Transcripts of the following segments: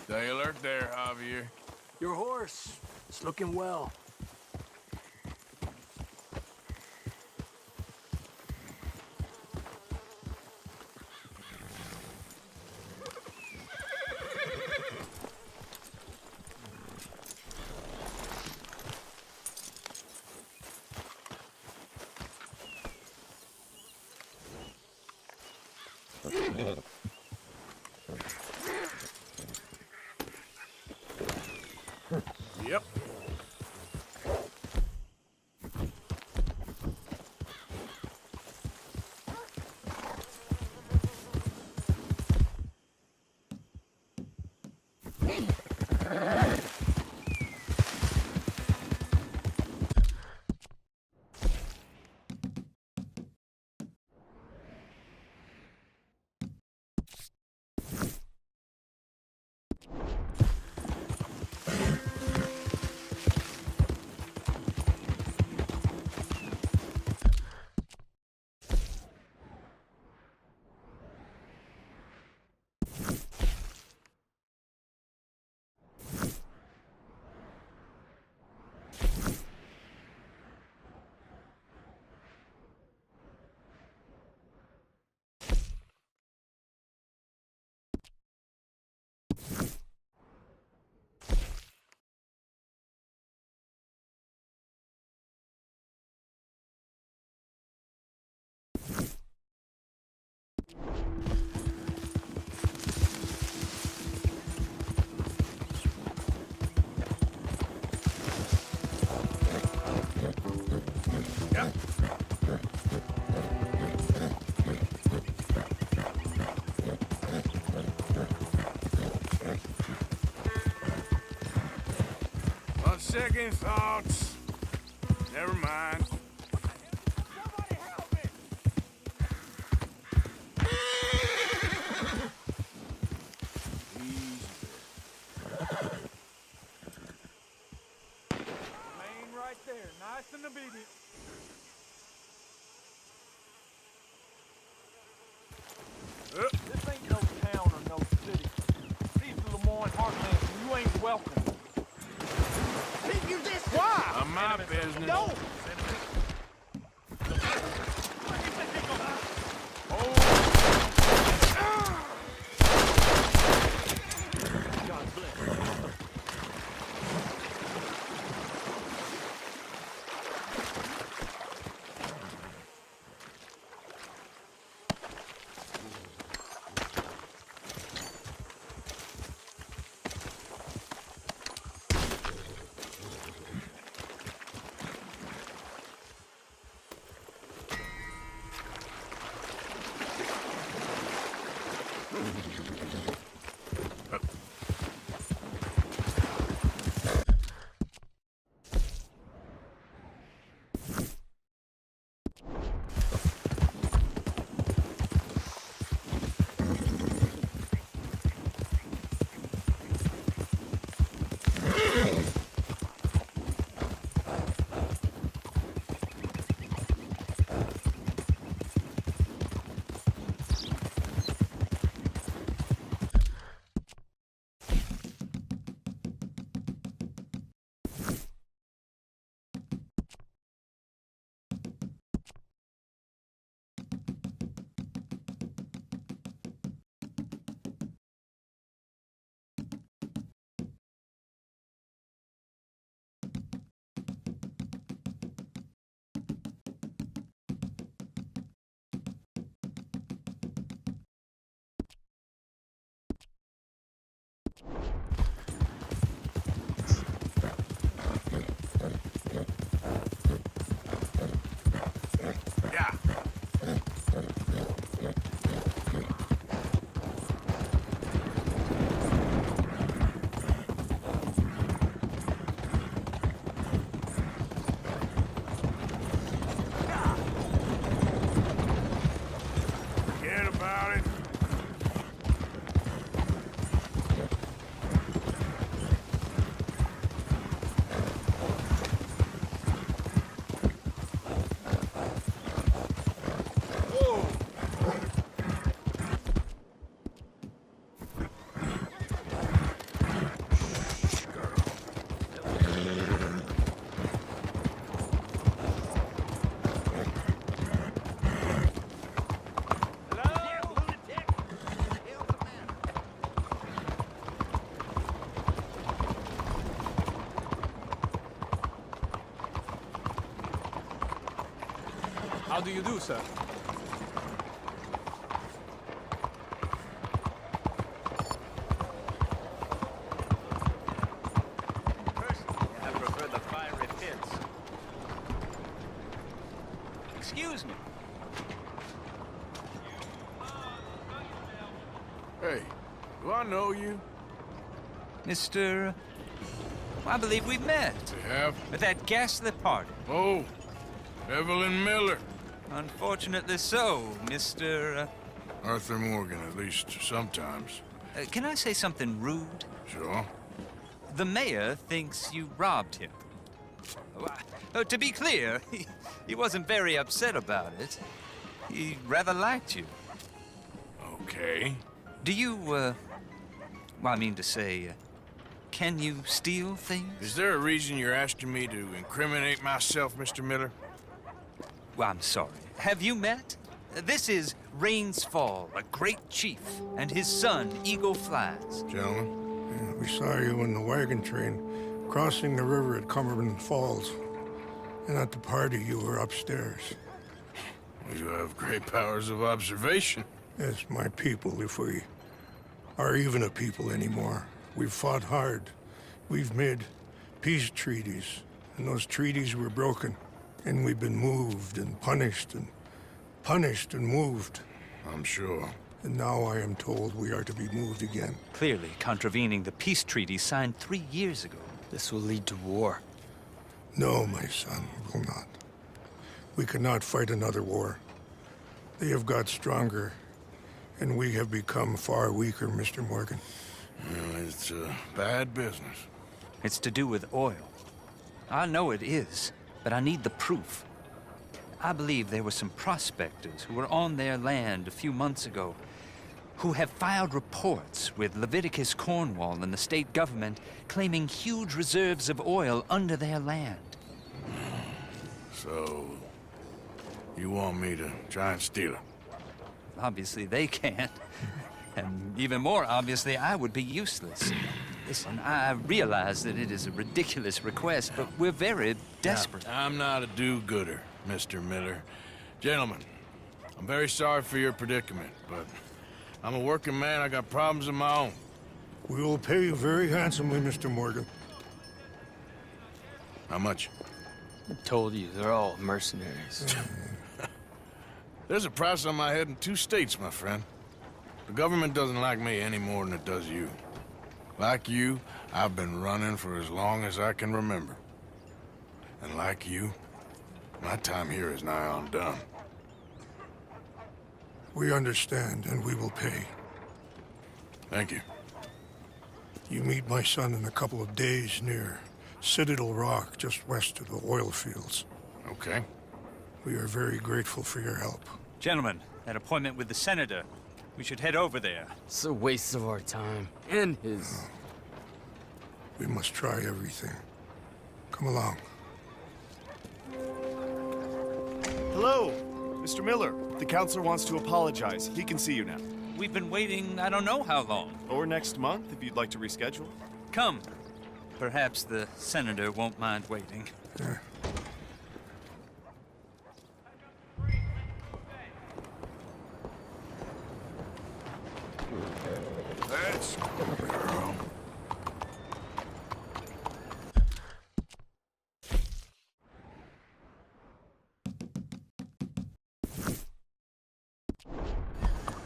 Stay alert there, Javier. Your horse. It's looking well. Yep. On second thoughts. Never mind. Somebody help me! Lane right there, nice and obedient. This ain't no town or no city. These are Lemoyne heartlands, and you ain't welcome. Keep you this. Why? On my business. No! God bless. How do you do, sir? Personally, I prefer the fiery pits. Excuse me. Hey, do I know you? Mr. I believe we've met We have? at that ghastly party. Oh, Evelyn Miller. Unfortunately so, Mr. Arthur Morgan, at least sometimes. Can I say something rude? Sure. The mayor thinks you robbed him. To be clear, he wasn't very upset about it. He rather liked you. Okay. Do you, well, I mean to say, can you steal things? Is there a reason you're asking me to incriminate myself, Mr. Miller? Well, I'm sorry. Have you met? This is Rains Fall, a great chief, and his son, Eagle Flies. Gentlemen? Yeah, we saw you in the wagon train crossing the river at Cumberland Falls. And at the party, you were upstairs. You have great powers of observation. Yes, my people, if we are even a people anymore. We've fought hard. We've made peace treaties, and those treaties were broken. And we've been moved and punished and moved. I'm sure. And now I am told we are to be moved again. Clearly contravening the peace treaty signed 3 years ago. This will lead to war. No, my son, will not. We cannot fight another war. They have got stronger, and we have become far weaker, Mr. Morgan. Well, it's a bad business. It's to do with oil. I know it is, but I need the proof. I believe there were some prospectors who were on their land a few months ago who have filed reports with Leviticus Cornwall and the state government claiming huge reserves of oil under their land. So, you want me to try and steal it? Obviously they can't. And even more obviously, I would be useless. Listen, I realize that it is a ridiculous request, but we're very desperate. Now, I'm not a do-gooder, Mr. Miller. Gentlemen, I'm very sorry for your predicament, but I'm a working man. I got problems of my own. We will pay you very handsomely, Mr. Morgan. How much? I told you, they're all mercenaries. There's a price on my head in 2 states, my friend. The government doesn't like me any more than it does you. Like you, I've been running for as long as I can remember. And like you, my time here is nigh undone. We understand, and we will pay. Thank you. You meet my son in a couple of days near Citadel Rock, just west of the oil fields. Okay. We are very grateful for your help. Gentlemen, that appointment with the senator. We should head over there. It's a waste of our time. And his. We must try everything. Come along. Hello, Mr. Miller. The counselor wants to apologize. He can see you now. We've been waiting I don't know how long. Or next month, if you'd like to reschedule. Come. Perhaps the senator won't mind waiting. Yeah. Let's go, girl.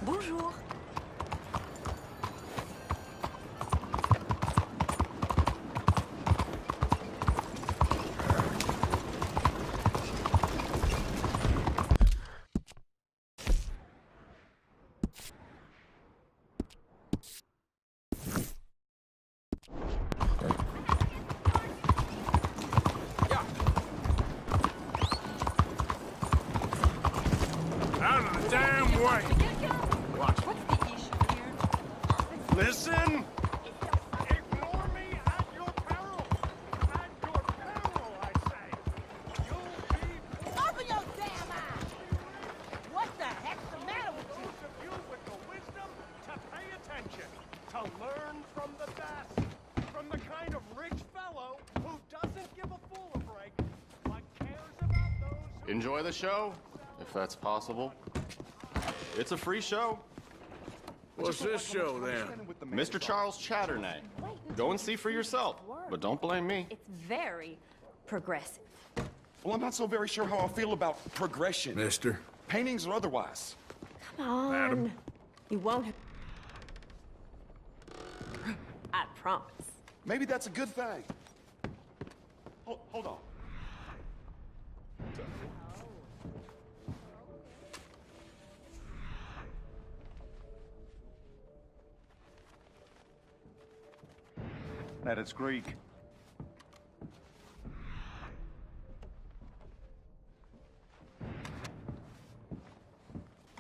Bonjour. Out of the damn way! What's the issue here? Listen! Ignore me at your peril! At your peril, I say! You'll be Open your damn eyes! What the heck's the matter with you? those of you with the wisdom to pay attention, to learn from the best, from the kind of rich fellow who doesn't give a fool a break, but cares about those who... Enjoy the show. that's possible. It's a free show. What's this show, then? Mr. Charles Chatternay. Go and see for yourself, but don't blame me. It's very progressive. Well, I'm not so very sure how I feel about progression. Mister? Paintings or otherwise. Come on. Madam? You won't have... I promise. Maybe that's a good thing. Hold on. That it's Greek.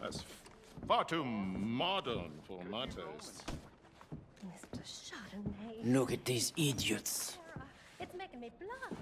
That's far too modern for my taste. Mr. Chardonnay. Look at these idiots. It's making me blush.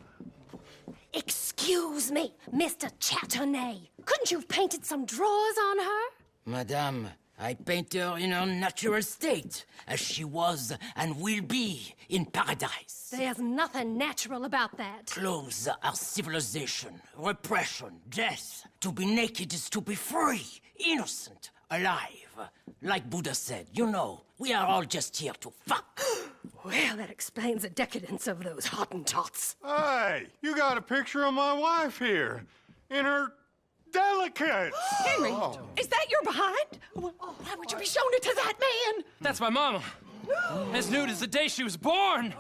Excuse me, Mr. Chatternay. Couldn't you have painted some drawers on her? Madame, I paint her in her natural state, as she was and will be in paradise. There's nothing natural about that. Clothes are civilization, repression, death. To be naked is to be free, innocent, alive. Like Buddha said, you know, we are all just here to fuck. Well, that explains the decadence of those Hottentots. Hey, you got a picture of my wife here. In her delicates. Henry, is that your behind? Why would you be showing it to that man? That's my mama. As nude as the day she was born.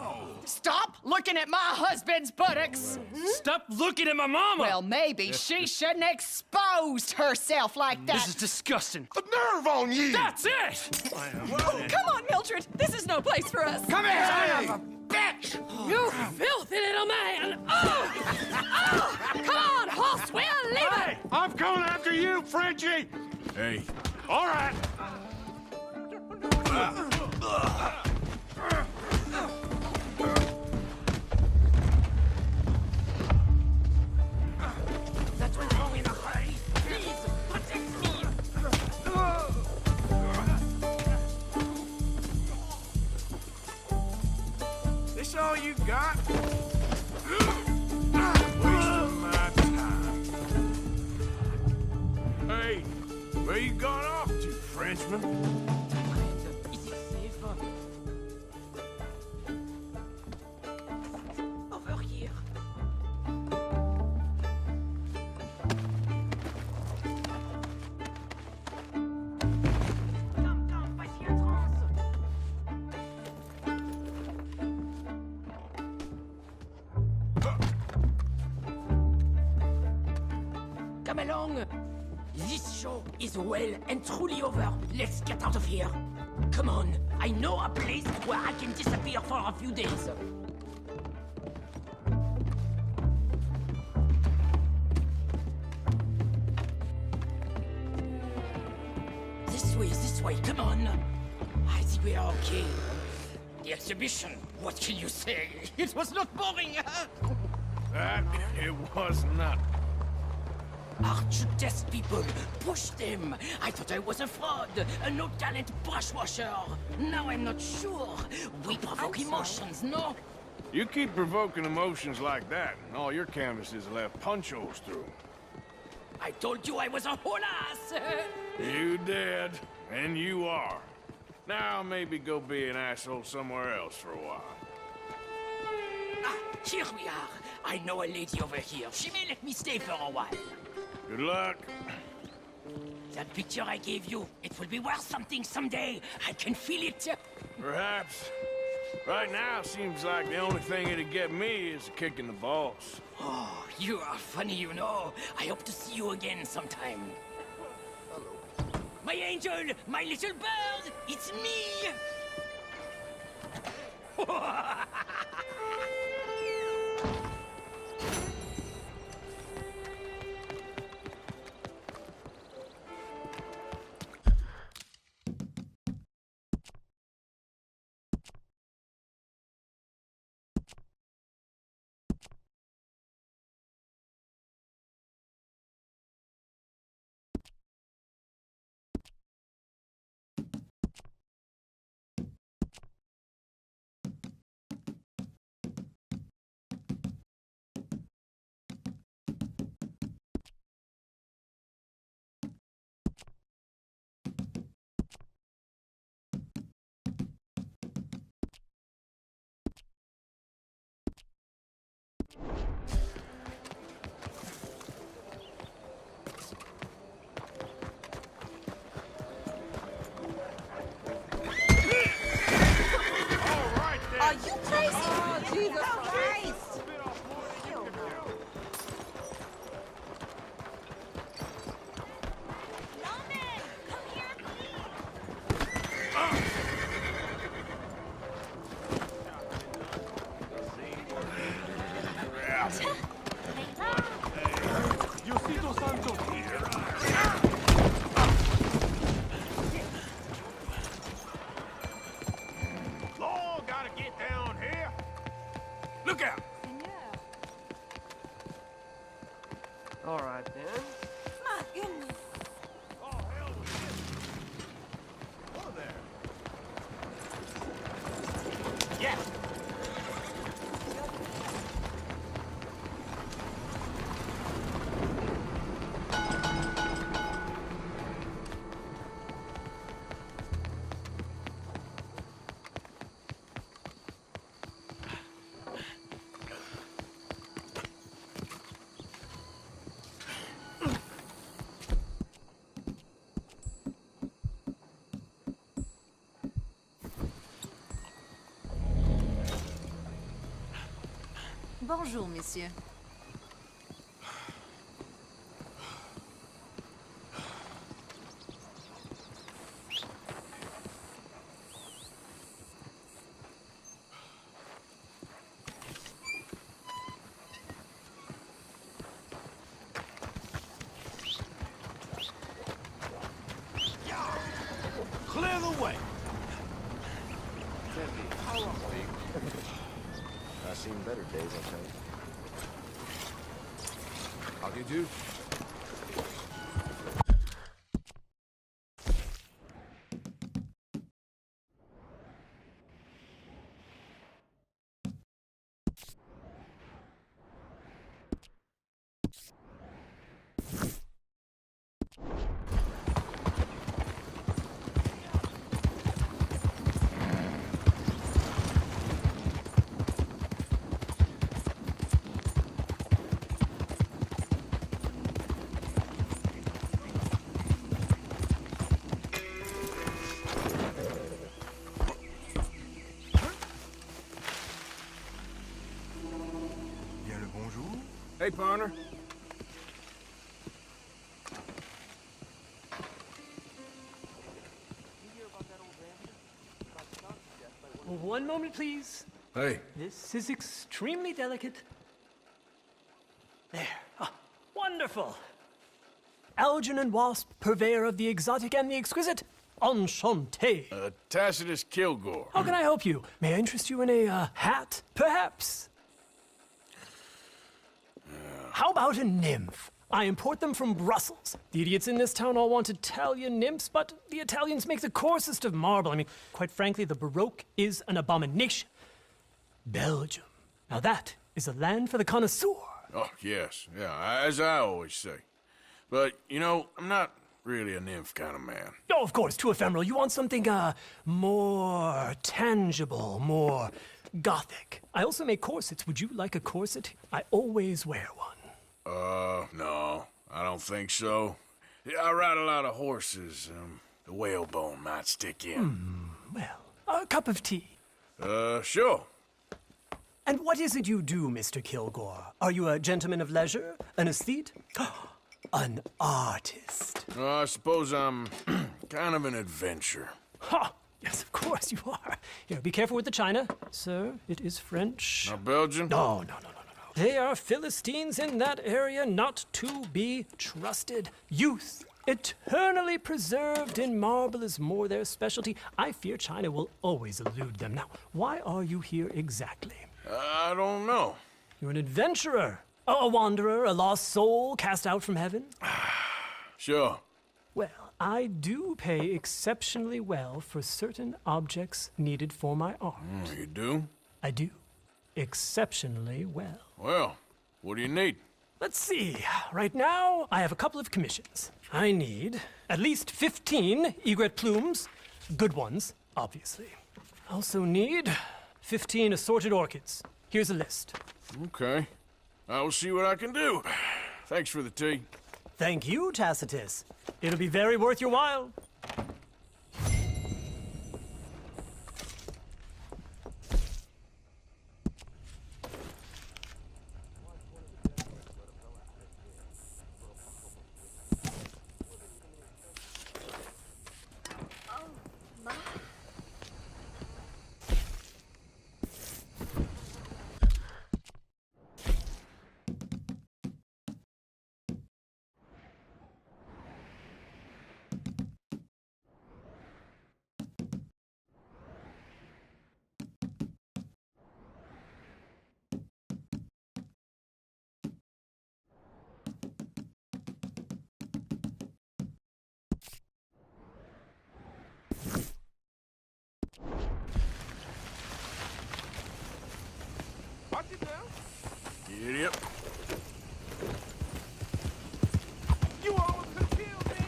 Stop looking at my husband's buttocks. Stop looking at my mama! Well, maybe she shouldn't have exposed herself like that. This is disgusting. The nerve on you! That's it! Come on, Mildred. This is no place for us. Come here! Son of a bitch! You filthy little man! Oh! Oh! Come on, horse, we'll leave it! Hey, I'm coming after you, Frenchie! Hey. All right. That will go in a hurry. Please, protect me! This all you got? Wasting my time. Hey, where you gone off to, Frenchman? Is it safe? Over here. Come, pas si Come along. This show is well and truly over. Let's get out of here. Come on. I know a place where I can disappear for a few days. This way. Come on. I think we are okay. The exhibition, what can you say? It was not boring. That it was not. Art should test people. Push them. I thought I was a fraud, a no-talent brushwasher. Now I'm not sure. We provoke emotions, no? You keep provoking emotions like that, and all your canvases left punch holes through. I told you I was a whole ass. You did, and you are. Now maybe go be an asshole somewhere else for a while. Ah, here we are. I know a lady over here. She may let me stay for a while. Good luck. That picture I gave you, it will be worth something someday. I can feel it. Perhaps. Right now, seems like the only thing it'd get me is kicking the balls. Oh, you are funny, you know. I hope to see you again sometime. My angel, my little bird, it's me! Are you crazy? Oh, Jesus Christ! Diosito Santo. Lord, gotta get down here. Look out! All right, then. My goodness. Oh, hell with this. Whoa there. Yeah. Bonjour, messieurs. Clear the way. I've seen better days, I tell you. How do you do? Hey, partner. One moment, please. Hey. This is extremely delicate. There. Ah, wonderful. Algernon Wasp, purveyor of the exotic and the exquisite. Enchanté. Tacitus Kilgore. How can I help you? May I interest you in a hat, perhaps? How about a nymph? I import them from Brussels. The idiots in this town all want Italian nymphs, but the Italians make the coarsest of marble. I mean, quite frankly, the Baroque is an abomination. Belgium. Now that is a land for the connoisseur. Oh, yes. Yeah, as I always say. But, you know, I'm not really a nymph kind of man. Oh, of course, too ephemeral. You want something, more tangible, more gothic. I also make corsets. Would you like a corset? I always wear one. No, I don't think so. Yeah, I ride a lot of horses. The whalebone might stick in. Well, a cup of tea. Sure. And what is it you do, Mr. Kilgore? Are you a gentleman of leisure? An aesthete? An artist? I suppose I'm kind of an adventurer. Ha! Yes, of course you are. Here, be careful with the china. Sir, it is French. Not Belgian? No. They are Philistines in that area, not to be trusted. Youth, eternally preserved in marble, is more their specialty. I fear China will always elude them. Now, why are you here exactly? I don't know. You're an adventurer. A wanderer, a lost soul cast out from heaven? Sure. Well, I do pay exceptionally well for certain objects needed for my art. You do? I do. Exceptionally well. Well, what do you need? Let's see. Right now, I have a couple of commissions. I need at least 15 egret plumes. Good ones, obviously. I also need 15 assorted orchids. Here's a list. Okay. I will see what I can do. Thanks for the tea. Thank you, Tacitus. It'll be very worth your while. Watch it now. Idiot. You almost could kill me.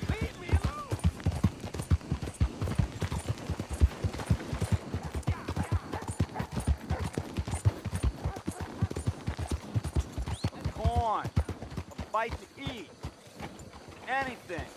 Leave me alone. Corn, a bite to eat, anything.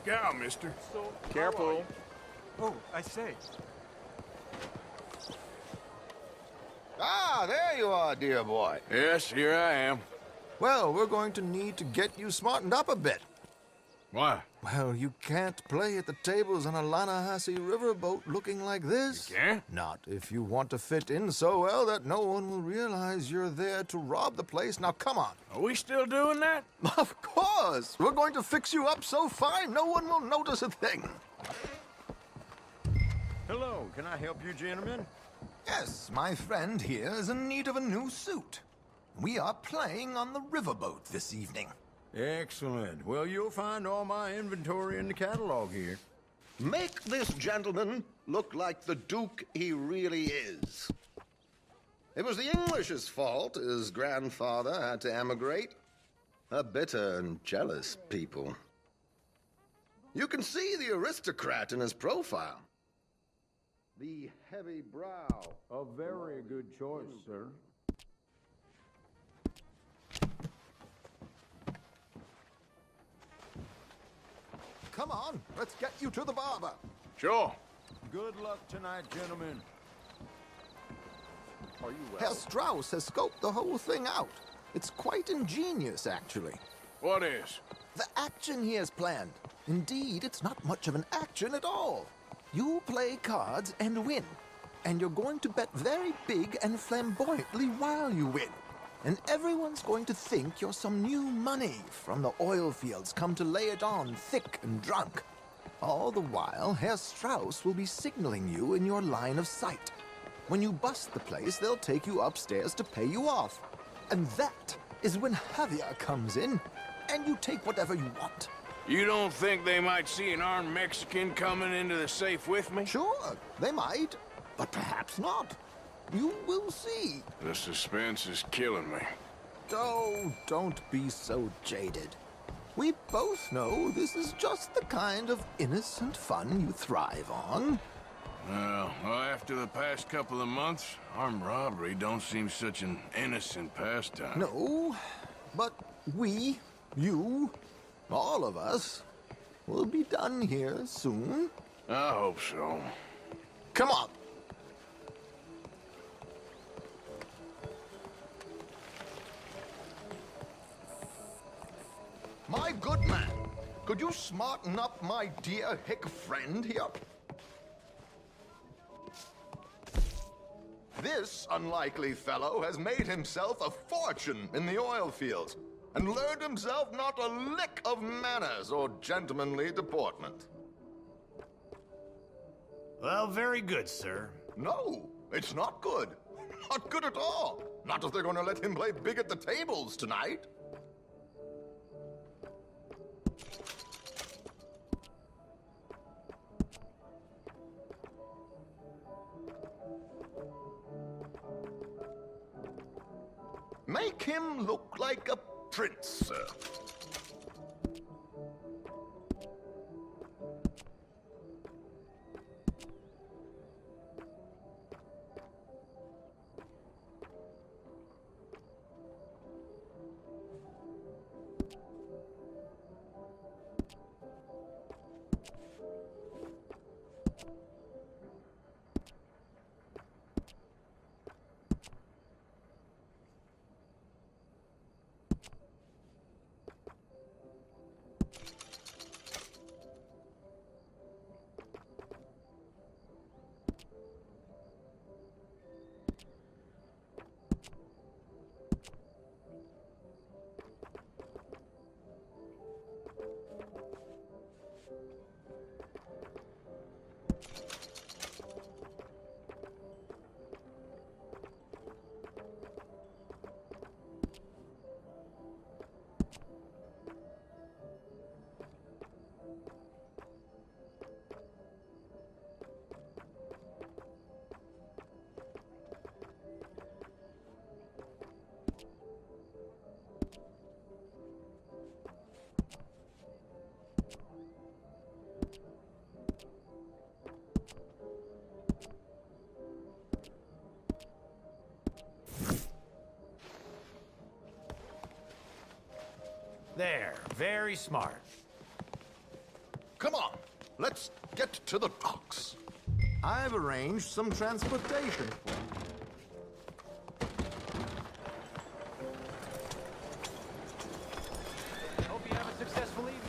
Look out, mister. Careful. Oh, I say. Ah, there you are, dear boy. Yes, here I am. Well, we're going to need to get you smartened up a bit. Why? Well, you can't play at the tables on a Lannahechee riverboat looking like this. You can't? Not if you want to fit in so well that no one will realize you're there to rob the place. Now, come on. Are we still doing that? Of course. We're going to fix you up so fine no one will notice a thing. Hello, can I help you, gentlemen? Yes, my friend here is in need of a new suit. We are playing on the riverboat this evening. Excellent. Well, you'll find all my inventory in the catalog here. Make this gentleman look like the Duke he really is. It was the English's fault his grandfather had to emigrate. A bitter and jealous people. You can see the aristocrat in his profile. The heavy brow. A very good choice, sir. Come on, let's get you to the barber. Sure. Good luck tonight, gentlemen. Are you well? Herr Strauss has scoped the whole thing out. It's quite ingenious, actually. What is? The action he has planned. Indeed, it's not much of an action at all. You play cards and win. And you're going to bet very big and flamboyantly while you win. And everyone's going to think you're some new money from the oil fields come to lay it on thick and drunk. All the while, Herr Strauss will be signaling you in your line of sight. When you bust the place, they'll take you upstairs to pay you off. And that is when Javier comes in, and you take whatever you want. You don't think they might see an armed Mexican coming into the safe with me? Sure, they might, but perhaps not. You will see. The suspense is killing me. Oh, don't be so jaded. We both know this is just the kind of innocent fun you thrive on. Well, after the past couple of months, armed robbery don't seem such an innocent pastime. No, but we, you, all of us, will be done here soon. I hope so. Come on. My good man, could you smarten up my dear hick friend here? This unlikely fellow has made himself a fortune in the oil fields and learned himself not a lick of manners or gentlemanly deportment. Well, very good, sir. No, it's not good. Not good at all. Not if they're going to let him play big at the tables tonight. Make him look like a prince, sir. There, very smart. Come on, let's get to the docks. I've arranged some transportation for you. Hope you have a successful evening,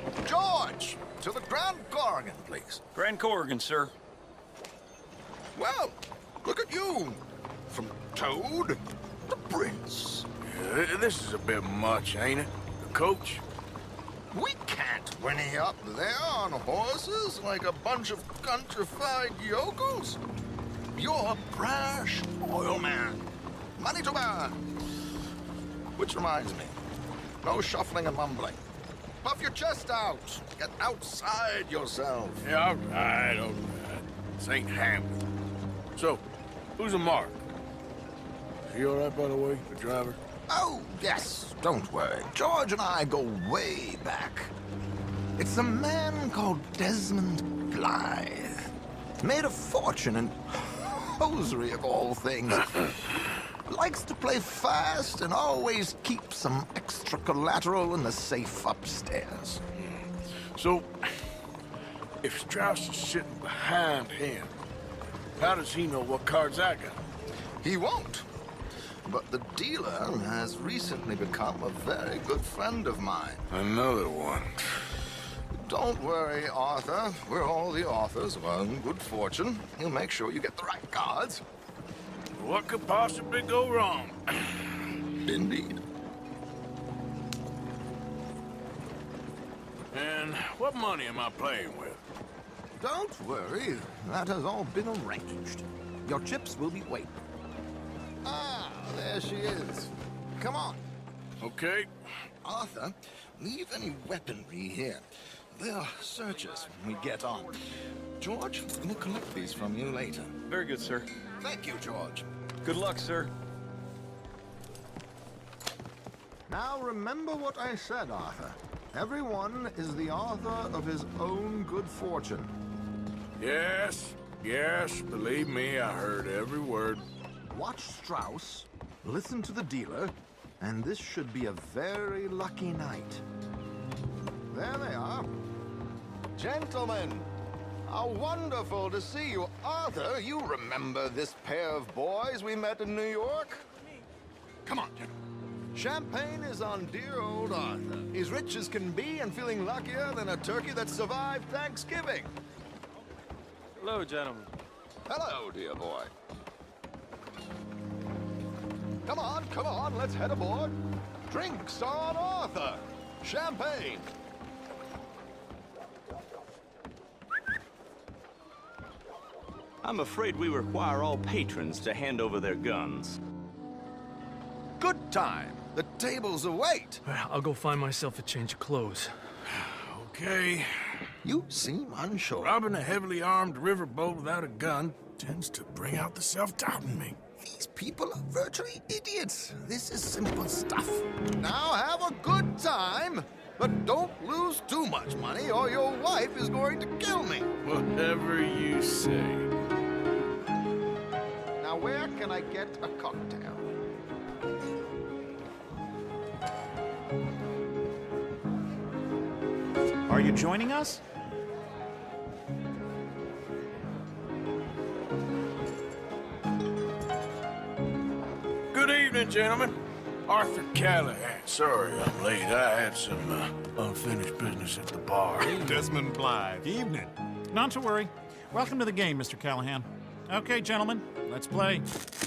gentlemen. George, to the Grand Corrigan, please. Grand Corrigan, sir. Well, look at you. From Toad to Prince. Yeah, this is a bit much, ain't it? The coach? We can't whinny up there on horses like a bunch of countrified yokels. You're a brash oil man. Money to burn. Which reminds me, no shuffling and mumbling. Puff your chest out. Get outside yourself. Yeah, all right. This ain't Hamlet. So, who's a mark? Is he all right, by the way, the driver? Oh, yes, don't worry. George and I go way back. It's a man called Desmond Blythe. Made a fortune in hosiery of all things. Likes to play fast and always keeps some extra collateral in the safe upstairs. So, if Strauss is sitting behind him, how does he know what cards I got? He won't. But the dealer has recently become a very good friend of mine. Another one. Don't worry, Arthur. We're all the authors of our good fortune. He'll make sure you get the right cards. What could possibly go wrong? Indeed. And what money am I playing with? Don't worry. That has all been arranged. Your chips will be waiting. Ah, there she is. Come on. Okay. Arthur, leave any weaponry here. They'll search us when we get on. George, we'll collect these from you later. Very good, sir. Thank you, George. Good luck, sir. Now remember what I said, Arthur. Everyone is the author of his own good fortune. Yes, believe me, I heard every word. Watch Strauss, listen to the dealer, and this should be a very lucky night. There they are. Gentlemen, how wonderful to see you. Arthur, you remember this pair of boys we met in New York? Come on, gentlemen. Champagne is on dear old Arthur. He's rich as can be and feeling luckier than a turkey that survived Thanksgiving. Hello, gentlemen. Hello, dear boy. Come on, let's head aboard. Drinks on Arthur. Champagne. I'm afraid we require all patrons to hand over their guns. Good time. The tables await. I'll go find myself a change of clothes. Okay. You seem unsure. Robbing a heavily armed riverboat without a gun tends to bring out the self-doubt in me. These people are virtually idiots. This is simple stuff. Now have a good time, but don't lose too much money or your wife is going to kill me. Whatever you say. Now where can I get a cocktail? Are you joining us? Good evening, gentlemen. Arthur Callahan. Sorry I'm late. I had some unfinished business at the bar. Desmond Blythe. Evening. Not to worry. Welcome to the game, Mr. Callahan. Okay, gentlemen, let's play.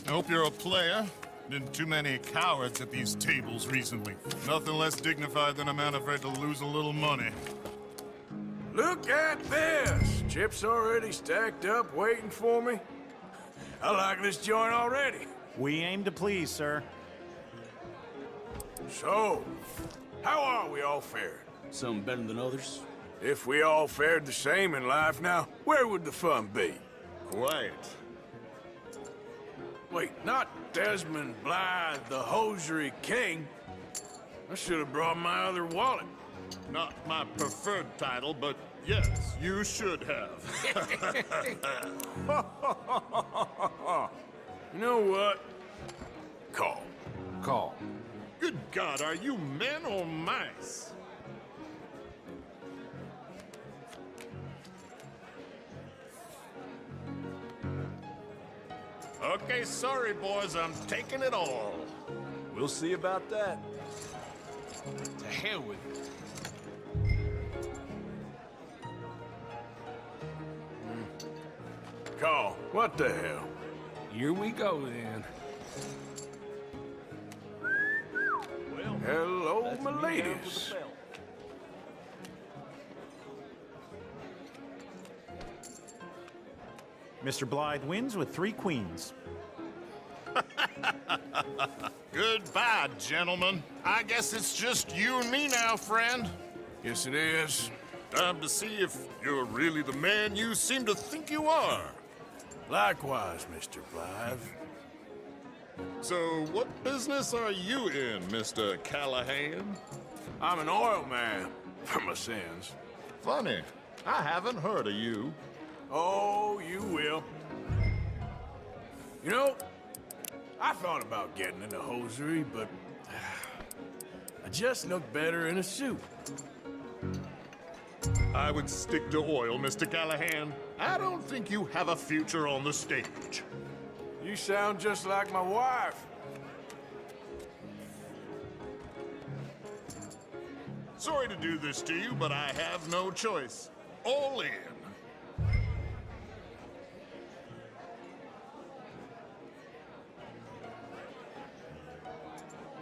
I hope you're a player. Been too many cowards at these tables recently. Nothing less dignified than a man afraid to lose a little money. Look at this! Chips already stacked up, waiting for me. I like this joint already. We aim to please, sir. So, how are we all fared? Some better than others. If we all fared the same in life now, where would the fun be? Quiet. Wait, not Desmond Blythe, the hosiery king. I should have brought my other wallet. Not my preferred title, but yes, you should have. You know what? Call. Good God, are you men or mice? Okay, sorry, boys, I'm taking it all. We'll see about that. To hell with it. Call. What the hell? Here we go, then. Well, hello, my ladies. Mr. Blythe wins with 3 queens. Goodbye, gentlemen. I guess it's just you and me now, friend. Yes, it is. Time to see if you're really the man you seem to think you are. Likewise, Mr. Blythe. So, what business are you in, Mr. Callahan? I'm an oil man, for my sins. Funny. I haven't heard of you. Oh, you will. You know, I thought about getting into hosiery, but I just look better in a suit. I would stick to oil, Mr. Callahan. I don't think you have a future on the stage. You sound just like my wife. Sorry to do this to you, but I have no choice. All in.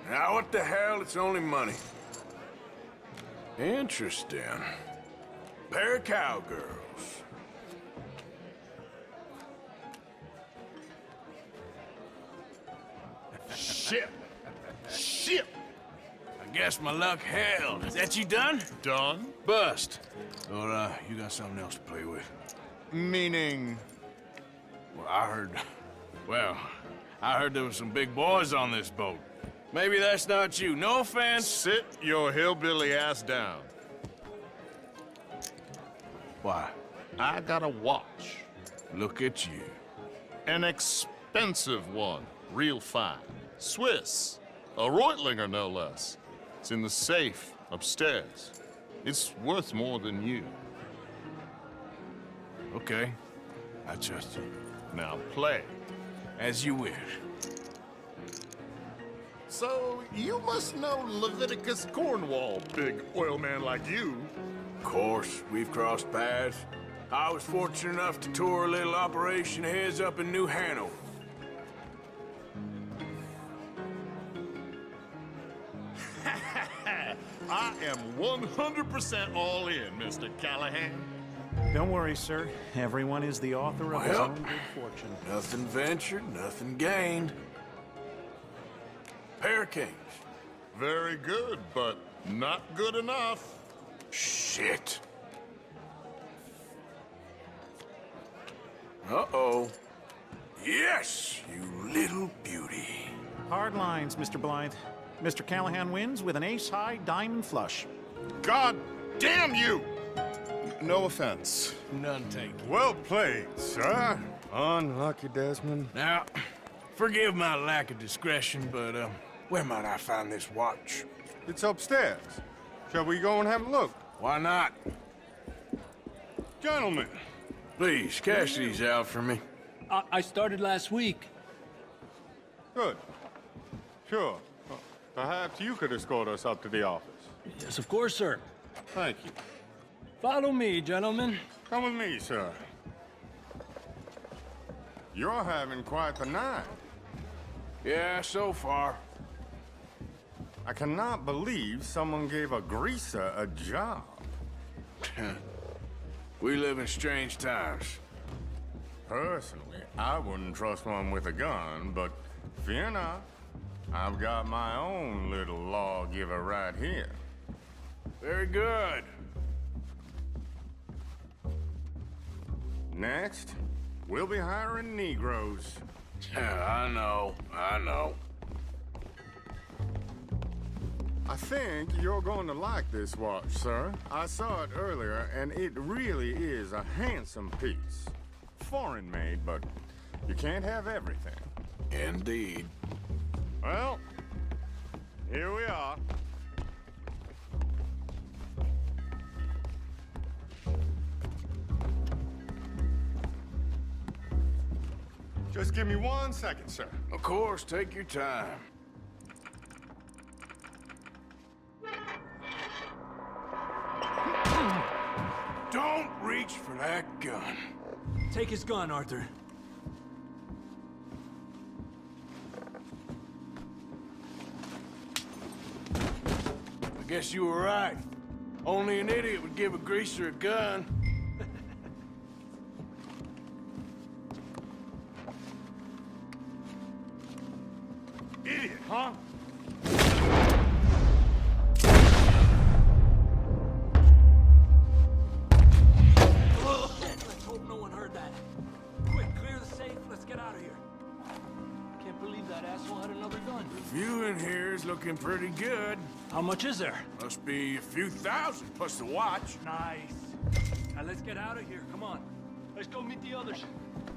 Now, what the hell? It's only money. Interesting. Pair of cowgirls. Shit. Shit. I Guess my luck held. Is that you done? Done? Bust. Or, you got something else to play with? Meaning? Well, I heard there was some big boys on this boat. Maybe that's not you. No offense. Sit your hillbilly ass down. Why? I got a watch. Look at you. An expensive one. Real fine. Swiss. A Reutlinger, no less. It's in the safe upstairs. It's worth more than you. Okay. I trust you. Now play. As you wish. So, you must know Leviticus Cornwall, big oil man like you. Of course, we've crossed paths. I was fortunate enough to tour a little operation of his up in New Hanover. I am 100% all in, Mr. Callahan. Don't worry, sir. Everyone is the author of his own good fortune. Nothing ventured, nothing gained. Pair of kings. Very good, but not good enough. Shit. Uh-oh. Yes, you little beauty. Hard lines, Mr. Blythe. Mr. Callahan wins with an ace-high diamond flush. God damn you! No offense. None taken. Well played, sir. Unlucky, Desmond. Now, forgive my lack of discretion, but, where might I find this watch? It's upstairs. Shall we go and have a look? Why not? Gentlemen. Please, cash these out for me. I started last week. Good. Sure. Perhaps you could escort us up to the office. Yes, of course, sir. Thank you. Follow me, gentlemen. Come with me, sir. You're having quite the night. Yeah, so far. I cannot believe someone gave a greaser a job. We live in strange times. Personally, I wouldn't trust one with a gun, but fear not. I've got my own little lawgiver right here. Very good. Next, we'll be hiring Negroes. I know. I think you're going to like this watch, sir. I saw it earlier, and it really is a handsome piece. Foreign made, but you can't have everything. Indeed. Well, here we are. Just give me 1 second, sir. Of course, take your time. Don't reach for that gun. Take his gun, Arthur. I guess you were right. Only an idiot would give a greaser a gun. Idiot, huh? Let's hope no one heard that. Quick, clear the safe. Let's get out of here. Can't believe that asshole had another gun. The view in here is looking pretty good. How much is there? Must be a few thousand, plus the watch. Nice. Now let's get out of here. Come on. Let's go meet the others.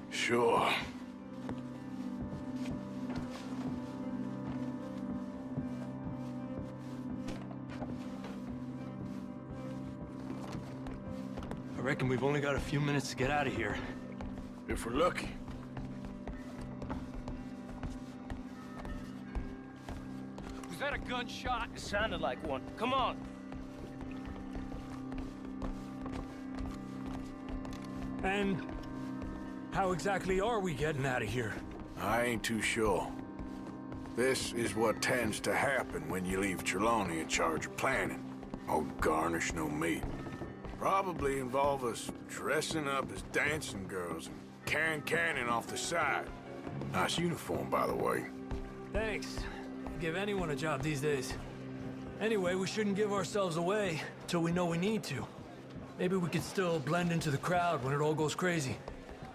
Sure. I reckon we've only got a few minutes to get out of here. If we're lucky. Was that a gunshot? It sounded like one. Come on. And how exactly are we getting out of here? I ain't too sure. This is what tends to happen when you leave Trelawney in charge of planning. No garnish, no meat. Probably involve us dressing up as dancing girls and carrying cannon off the side. Nice uniform, by the way. Thanks. Give anyone a job these days. Anyway, we shouldn't give ourselves away till we know we need to. Maybe we could still blend into the crowd when it all goes crazy.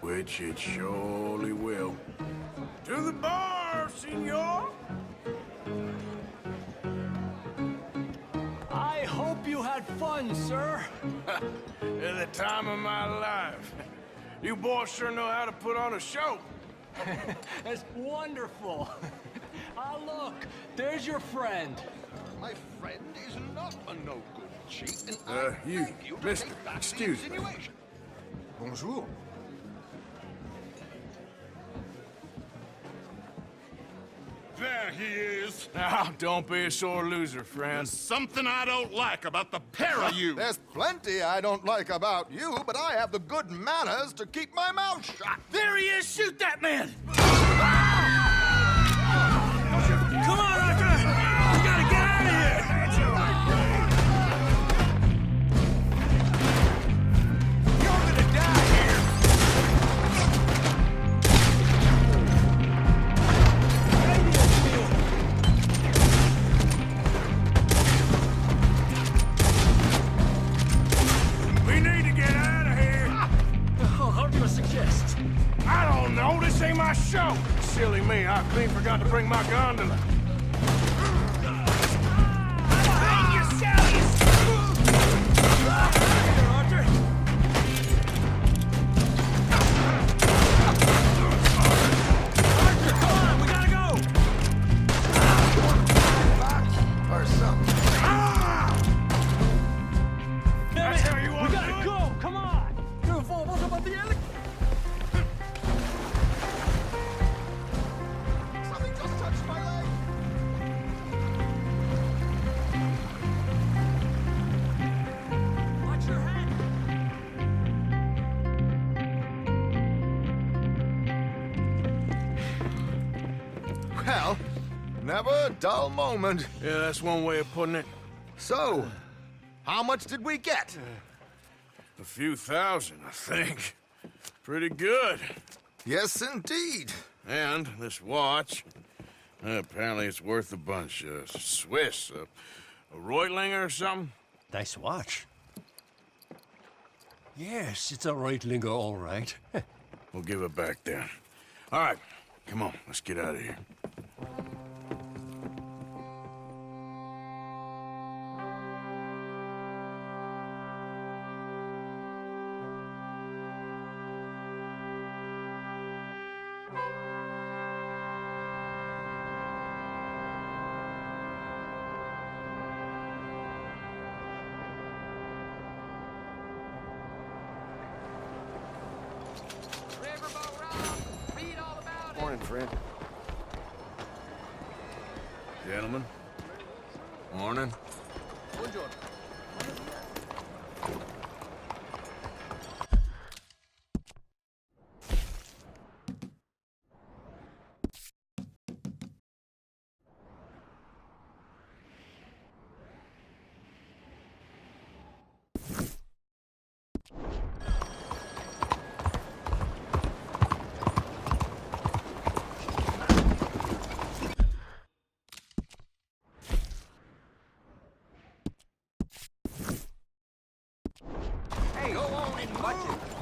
Which it surely will. To the bar, senor! I hope you had fun, sir. At the time of my life. You boys sure know how to put on a show. That's wonderful. Ah, look, there's your friend. My friend is not a no-good cheat, and You, beg you to mister, take back the excuse me. insinuation. Bonjour. There he is. Now, don't be a sore loser, friend. There's something I don't like about the pair of you. There's plenty I don't like about you, but I have the good manners to keep my mouth shut. There he is! Shoot that man! Come on, Arthur! We gotta get out of here! You're gonna die here! We need to get out of here. Oh, how do you suggest? I don't know. This ain't my show. Silly me. I clean forgot to bring my gondola. Arthur! Arthur, come on! We gotta go! Or something. That's how you want We to gotta do it? go! Come on! Careful, what about the other? Something just touched my leg. Watch your head! Well, never a dull moment. Yeah, that's one way of putting it. So, how much did we get? A few thousand, I think. Pretty good. Yes, indeed. And this watch, apparently it's worth a bunch. Swiss, a Reutlinger or something? Nice watch. Yes, it's a Reutlinger, all right. We'll give it back then. All right, come on, let's get out of here. Morning, friend. Gentlemen, morning. Go on and watch it.